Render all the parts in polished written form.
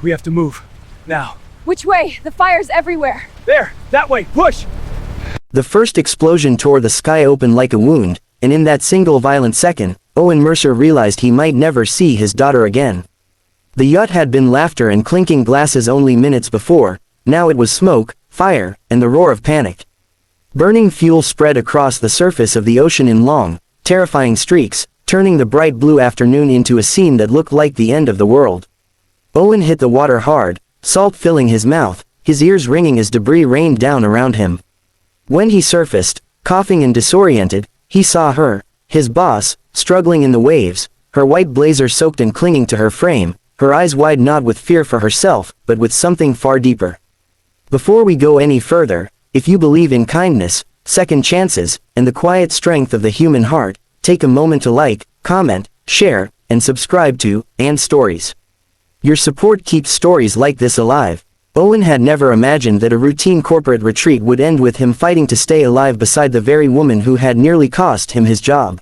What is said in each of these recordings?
We have to move. Now. Which way? The fire's everywhere. There! That way! Push! The first explosion tore the sky open like a wound, and in that single violent second, Owen Mercer realized he might never see his daughter again. The yacht had been laughter and clinking glasses only minutes before, now it was smoke, fire, and the roar of panic. Burning fuel spread across the surface of the ocean in long, terrifying streaks, turning the bright blue afternoon into a scene that looked like the end of the world. Owen hit the water hard, salt filling his mouth, his ears ringing as debris rained down around him. When he surfaced, coughing and disoriented, he saw her, his boss, struggling in the waves, her white blazer soaked and clinging to her frame, her eyes wide not with fear for herself, but with something far deeper. Before we go any further, if you believe in kindness, second chances, and the quiet strength of the human heart, take a moment to like, comment, share, and subscribe to And Stories. Your support keeps stories like this alive. Owen had never imagined that a routine corporate retreat would end with him fighting to stay alive beside the very woman who had nearly cost him his job.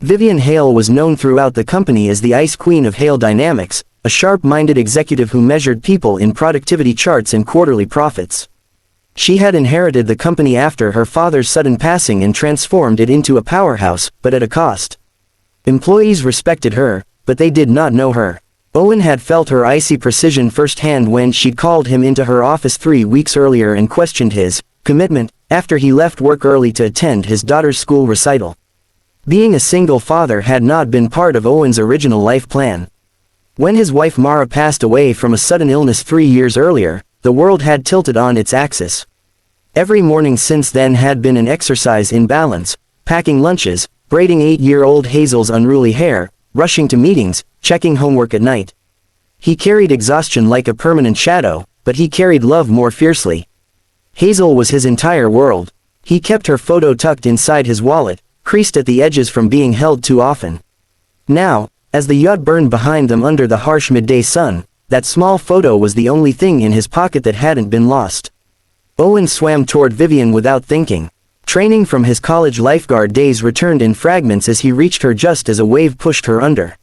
Vivian Hale was known throughout the company as the Ice Queen of Hale Dynamics, a sharp-minded executive who measured people in productivity charts and quarterly profits. She had inherited the company after her father's sudden passing and transformed it into a powerhouse, but at a cost. Employees respected her, but they did not know her. Owen had felt her icy precision firsthand when she'd called him into her office 3 weeks earlier and questioned his commitment after he left work early to attend his daughter's school recital. Being a single father had not been part of Owen's original life plan. When his wife Mara passed away from a sudden illness 3 years earlier, the world had tilted on its axis. Every morning since then had been an exercise in balance, packing lunches, braiding 8-year-old Hazel's unruly hair, rushing to meetings, checking homework at night. He carried exhaustion like a permanent shadow, but he carried love more fiercely. Hazel was his entire world. He kept her photo tucked inside his wallet, creased at the edges from being held too often. Now, as the yacht burned behind them under the harsh midday sun, that small photo was the only thing in his pocket that hadn't been lost. Owen swam toward Vivian without thinking. Training from his college lifeguard days returned in fragments as he reached her just as a wave pushed her under.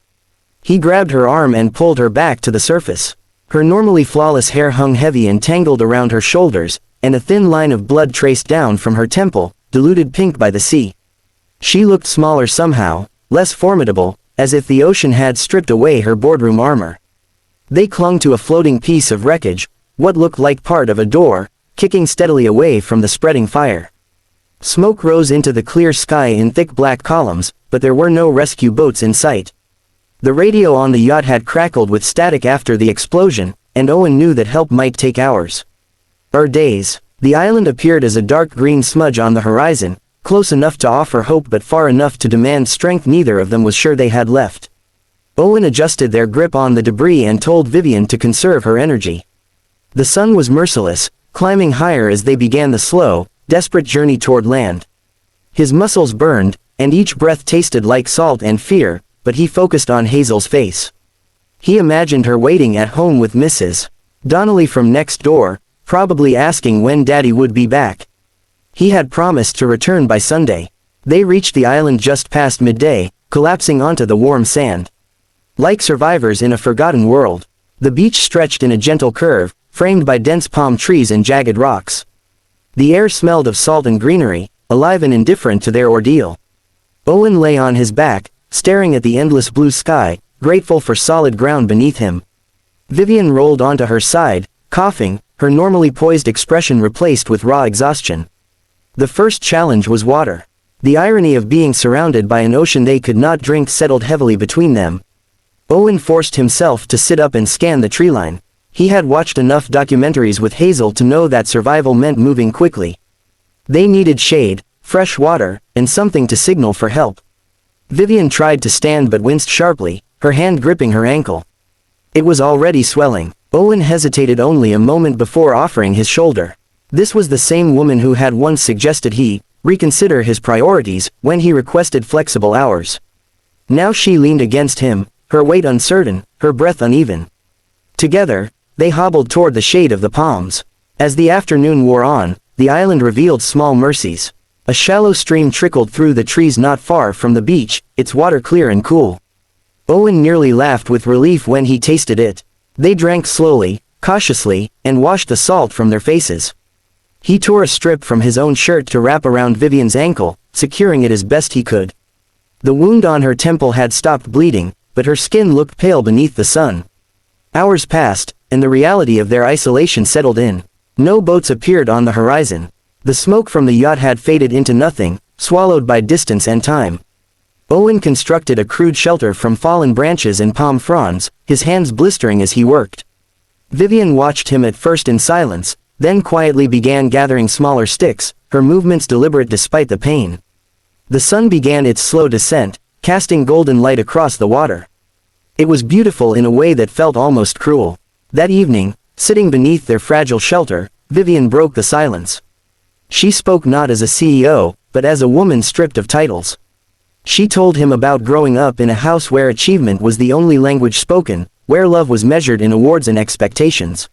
He grabbed her arm and pulled her back to the surface. Her normally flawless hair hung heavy and tangled around her shoulders, and a thin line of blood traced down from her temple, diluted pink by the sea. She looked smaller somehow, less formidable, as if the ocean had stripped away her boardroom armor. They clung to a floating piece of wreckage, what looked like part of a door, kicking steadily away from the spreading fire. Smoke rose into the clear sky in thick black columns, but there were no rescue boats in sight. The radio on the yacht had crackled with static after the explosion, and Owen knew that help might take hours. Or days. The island appeared as a dark green smudge on the horizon, close enough to offer hope but far enough to demand strength neither of them was sure they had left. Owen adjusted their grip on the debris and told Vivian to conserve her energy. The sun was merciless, climbing higher as they began the slow, desperate journey toward land. His muscles burned, and each breath tasted like salt and fear, but he focused on Hazel's face. He imagined her waiting at home with Mrs. Donnelly from next door, probably asking when Daddy would be back. He had promised to return by Sunday. They reached the island just past midday, collapsing onto the warm sand. Like survivors in a forgotten world, the beach stretched in a gentle curve, framed by dense palm trees and jagged rocks. The air smelled of salt and greenery, alive and indifferent to their ordeal. Owen lay on his back, staring at the endless blue sky, grateful for solid ground beneath him. Vivian rolled onto her side, coughing, her normally poised expression replaced with raw exhaustion. The first challenge was water. The irony of being surrounded by an ocean they could not drink settled heavily between them. Owen forced himself to sit up and scan the treeline. He had watched enough documentaries with Hazel to know that survival meant moving quickly. They needed shade, fresh water, and something to signal for help. Vivian tried to stand but winced sharply, her hand gripping her ankle. It was already swelling. Owen hesitated only a moment before offering his shoulder. This was the same woman who had once suggested he reconsider his priorities when he requested flexible hours. Now she leaned against him, her weight uncertain, her breath uneven. Together, they hobbled toward the shade of the palms. As the afternoon wore on, the island revealed small mercies. A shallow stream trickled through the trees not far from the beach, its water clear and cool. Owen nearly laughed with relief when he tasted it. They drank slowly, cautiously, and washed the salt from their faces. He tore a strip from his own shirt to wrap around Vivian's ankle, securing it as best he could. The wound on her temple had stopped bleeding, but her skin looked pale beneath the sun. Hours passed, and the reality of their isolation settled in. No boats appeared on the horizon. The smoke from the yacht had faded into nothing, swallowed by distance and time. Owen constructed a crude shelter from fallen branches and palm fronds, his hands blistering as he worked. Vivian watched him at first in silence, then quietly began gathering smaller sticks, her movements deliberate despite the pain. The sun began its slow descent, casting golden light across the water. It was beautiful in a way that felt almost cruel. That evening, sitting beneath their fragile shelter, Vivian broke the silence. She spoke not as a CEO, but as a woman stripped of titles. She told him about growing up in a house where achievement was the only language spoken, where love was measured in awards and expectations.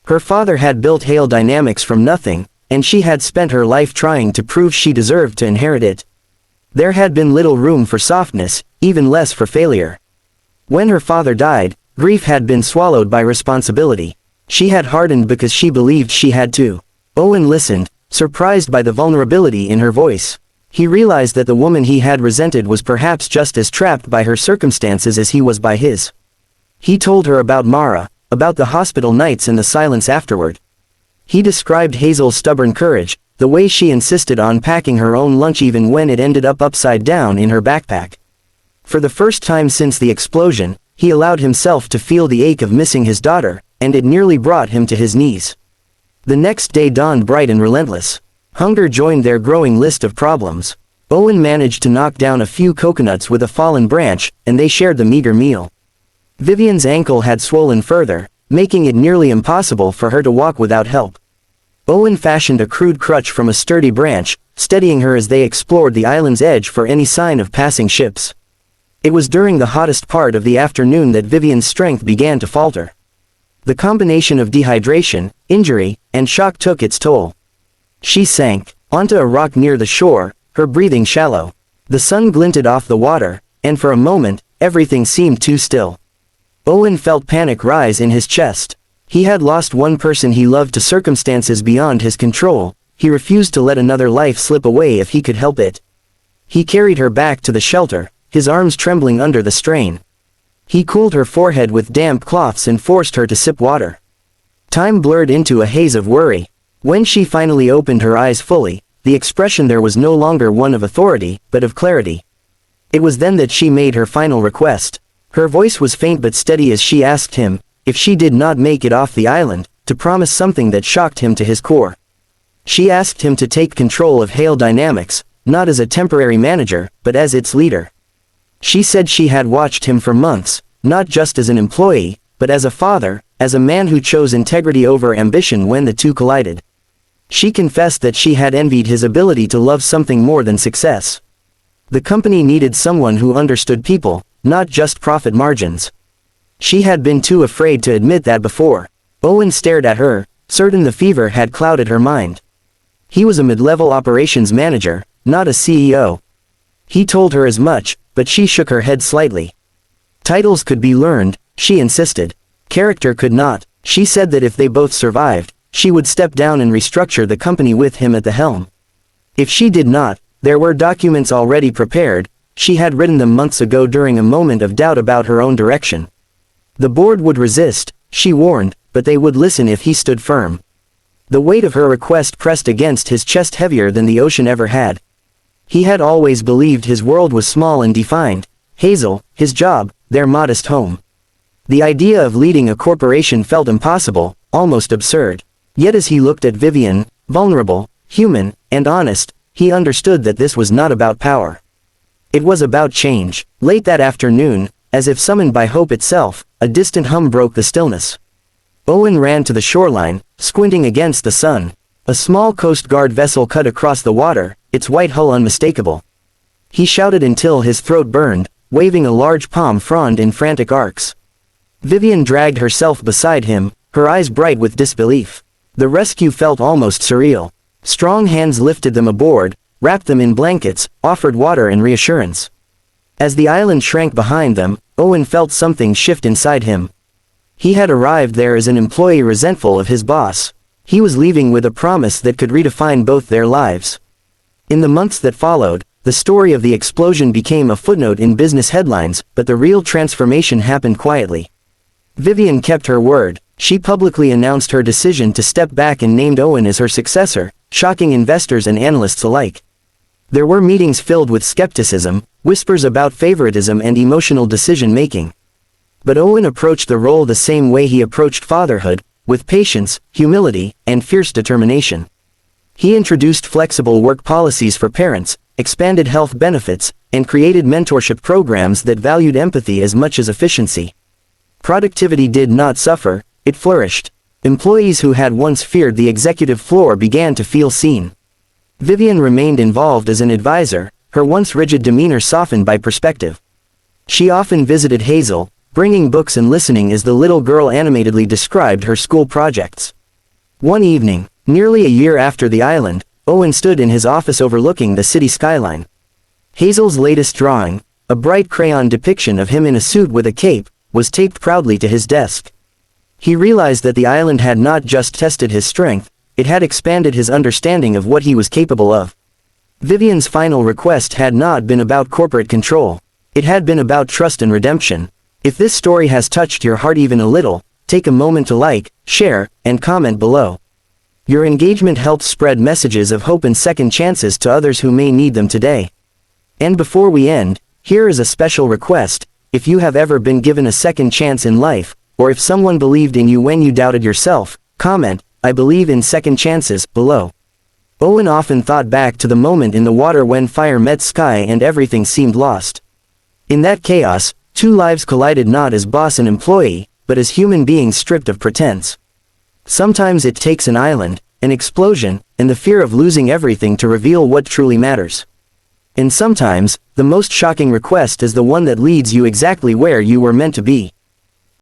Her father had built Hale Dynamics from nothing, and she had spent her life trying to prove she deserved to inherit it. There had been little room for softness, even less for failure. When her father died, grief had been swallowed by responsibility. She had hardened because she believed she had to. Owen listened, surprised by the vulnerability in her voice. He realized that the woman he had resented was perhaps just as trapped by her circumstances as he was by his. He told her about Mara, about the hospital nights and the silence afterward. He described Hazel's stubborn courage, the way she insisted on packing her own lunch even when it ended up upside down in her backpack. For the first time since the explosion, he allowed himself to feel the ache of missing his daughter, and it nearly brought him to his knees. The next day dawned bright and relentless. Hunger joined their growing list of problems. Owen managed to knock down a few coconuts with a fallen branch, and they shared the meager meal. Vivian's ankle had swollen further, making it nearly impossible for her to walk without help. Owen fashioned a crude crutch from a sturdy branch, steadying her as they explored the island's edge for any sign of passing ships. It was during the hottest part of the afternoon that Vivian's strength began to falter. The combination of dehydration, injury, and shock took its toll. She sank onto a rock near the shore, her breathing shallow. The sun glinted off the water, and for a moment, everything seemed too still. Owen felt panic rise in his chest. He had lost one person he loved to circumstances beyond his control. He refused to let another life slip away if he could help it. He carried her back to the shelter, his arms trembling under the strain. He cooled her forehead with damp cloths and forced her to sip water. Time blurred into a haze of worry. When she finally opened her eyes fully, the expression there was no longer one of authority, but of clarity. It was then that she made her final request. Her voice was faint but steady as she asked him, if she did not make it off the island, to promise something that shocked him to his core. She asked him to take control of Hale Dynamics, not as a temporary manager, but as its leader. She said she had watched him for months, not just as an employee, but as a father, as a man who chose integrity over ambition when the two collided. She confessed that she had envied his ability to love something more than success. The company needed someone who understood people, not just profit margins. She had been too afraid to admit that before. Owen stared at her, certain the fever had clouded her mind. He was a mid-level operations manager, not a CEO. He told her as much, but she shook her head slightly. Titles could be learned, she insisted. Character could not. She said that if they both survived, she would step down and restructure the company with him at the helm. If she did not, there were documents already prepared. She had written them months ago during a moment of doubt about her own direction. The board would resist, she warned, but they would listen if he stood firm. The weight of her request pressed against his chest heavier than the ocean ever had. He had always believed his world was small and defined. Hazel, his job, their modest home. The idea of leading a corporation felt impossible, almost absurd. Yet as he looked at Vivian, vulnerable, human, and honest, he understood that this was not about power. It was about change. Late that afternoon, as if summoned by hope itself, a distant hum broke the stillness. Owen ran to the shoreline, squinting against the sun. A small Coast Guard vessel cut across the water, its white hull unmistakable. He shouted until his throat burned, waving a large palm frond in frantic arcs. Vivian dragged herself beside him, her eyes bright with disbelief. The rescue felt almost surreal. Strong hands lifted them aboard, wrapped them in blankets, offered water and reassurance. As the island shrank behind them, Owen felt something shift inside him. He had arrived there as an employee resentful of his boss. He was leaving with a promise that could redefine both their lives. In the months that followed, the story of the explosion became a footnote in business headlines, but the real transformation happened quietly. Vivian kept her word. She publicly announced her decision to step back and named Owen as her successor, shocking investors and analysts alike. There were meetings filled with skepticism, whispers about favoritism and emotional decision-making. But Owen approached the role the same way he approached fatherhood, with patience, humility, and fierce determination. He introduced flexible work policies for parents, expanded health benefits, and created mentorship programs that valued empathy as much as efficiency. Productivity did not suffer, it flourished. Employees who had once feared the executive floor began to feel seen. Vivian remained involved as an advisor, her once rigid demeanor softened by perspective. She often visited Hazel, bringing books and listening as the little girl animatedly described her school projects. One evening, nearly a year after the island, Owen stood in his office overlooking the city skyline. Hazel's latest drawing, a bright crayon depiction of him in a suit with a cape, was taped proudly to his desk. He realized that the island had not just tested his strength, it had expanded his understanding of what he was capable of. Vivian's final request had not been about corporate control. It had been about trust and redemption. If this story has touched your heart even a little, take a moment to like, share, and comment below. Your engagement helps spread messages of hope and second chances to others who may need them today. And before we end, here is a special request. If you have ever been given a second chance in life, or if someone believed in you when you doubted yourself, comment, "I believe in second chances," below. Owen often thought back to the moment in the water when fire met sky and everything seemed lost. In that chaos, two lives collided not as boss and employee, but as human beings stripped of pretense. Sometimes it takes an island, an explosion, and the fear of losing everything to reveal what truly matters. And sometimes, the most shocking request is the one that leads you exactly where you were meant to be.